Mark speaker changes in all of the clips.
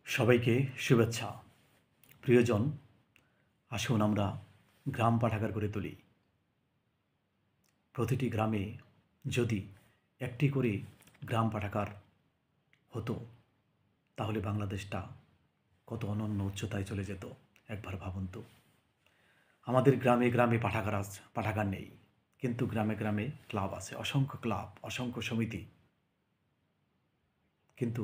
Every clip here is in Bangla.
Speaker 1: সবাইকে শুভেচ্ছা। প্রিয়জন, আসুন আমরা গ্রাম পাঠাগার গড়ে তুলি। প্রতিটি গ্রামে যদি একটি করে গ্রাম পাঠাগার হতো, তাহলে বাংলাদেশটা কত অনন্য উচ্চতায় চলে যেত। একবার ভাবুন তো। আমাদের গ্রামে গ্রামে পাঠাগার নেই, কিন্তু গ্রামে গ্রামে ক্লাব আছে, অসংখ্য ক্লাব, অসংখ্য সমিতি। কিন্তু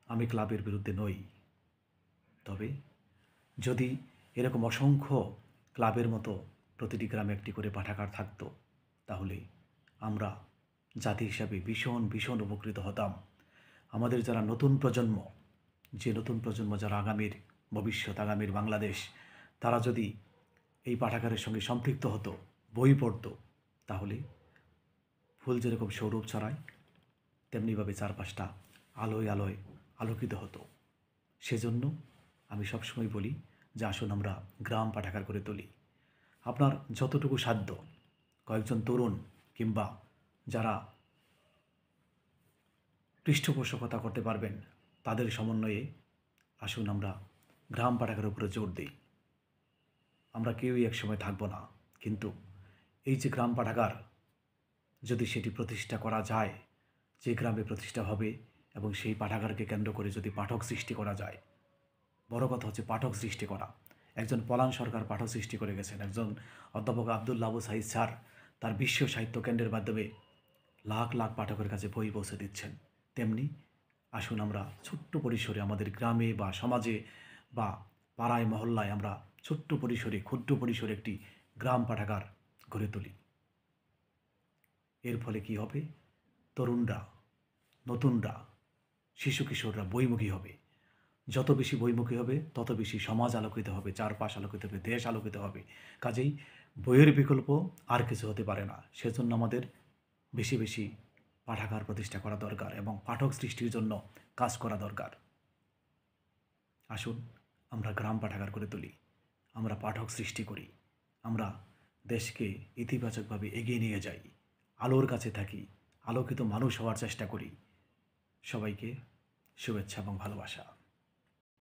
Speaker 1: আমি ক্লাবের বিরুদ্ধে নই। তবে যদি এরকম অসংখ্য ক্লাবের মতো প্রতিটি গ্রামে একটি করে পাঠাগার থাকতো, তাহলে আমরা জাতি হিসাবে ভীষণ ভীষণ উপকৃত হতাম। আমাদের যারা নতুন প্রজন্ম, যারা আগামীর ভবিষ্যৎ, আগামীর বাংলাদেশ, তারা যদি এই পাঠাগারের সঙ্গে সম্পৃক্ত হতো, বই পড়তো, তাহলে ফুল যেরকম সৌরভ ছড়ায়, তেমনিভাবে চারপাশটা আলোয় আলোয় আলোকিত হতো। সেজন্য আমি সবসময় বলি যে আসুন আমরা গ্রাম পাঠাগার করে তুলি। আপনার যতটুকু সাধ্য, কয়েকজন তরুণ কিংবা যারা পৃষ্ঠপোষকতা করতে পারবেন, তাদের সমন্বয়ে আসুন আমরা গ্রাম পাঠাগারের উপরে জোর দিই। আমরা কেউই একসময় থাকব না, কিন্তু এই যে গ্রাম পাঠাগার, যদি সেটি প্রতিষ্ঠা করা যায়, যে গ্রামে প্রতিষ্ঠা হবে এবং সেই পাঠাগারকে কেন্দ্র করে যদি পাঠক সৃষ্টি করা যায়, বড় কথা হচ্ছে পাঠক সৃষ্টি করা। একজন পলান সরকার পাঠক সৃষ্টি করে গেছেন, একজন অধ্যাপক আবদুল্লাহ আবু সাঈদ স্যার তার বিশ্ব সাহিত্য কেন্দ্রের মাধ্যমে লাখ লাখ পাঠকের কাছে বই পৌঁছে দিচ্ছেন। তেমনি আসুন আমরা ছোট্ট পরিসরে আমাদের গ্রামে বা সমাজে বা পাড়ায় মহল্লায় আমরা ছোট্ট পরিসরে, ক্ষুদ্র পরিসরে একটি গ্রাম পাঠাগার গড়ে তুলি। এর ফলে কি হবে? তরুণরা, নতুনরা, শিশু কিশোররা বইমুখী হবে। যত বেশি বইমুখী হবে, তত বেশি সমাজ আলোকিত হবে, চারপাশ আলোকিত হবে, দেশ আলোকিত হবে। কাজেই বইয়ের বিকল্প আর কিছু হতে পারে না। সেজন্য আমাদের বেশি বেশি পাঠাগার প্রতিষ্ঠা করা দরকার এবং পাঠক সৃষ্টির জন্য কাজ করা দরকার। আসুন আমরা গ্রাম পাঠাগার করে তুলি, আমরা পাঠক সৃষ্টি করি, আমরা দেশকে ইতিবাচকভাবে এগিয়ে নিয়ে যাই, আলোর কাছে থাকি, আলোকিত মানুষ হওয়ার চেষ্টা করি। সবাইকে শুভেচ্ছা এবং ভালোবাসা।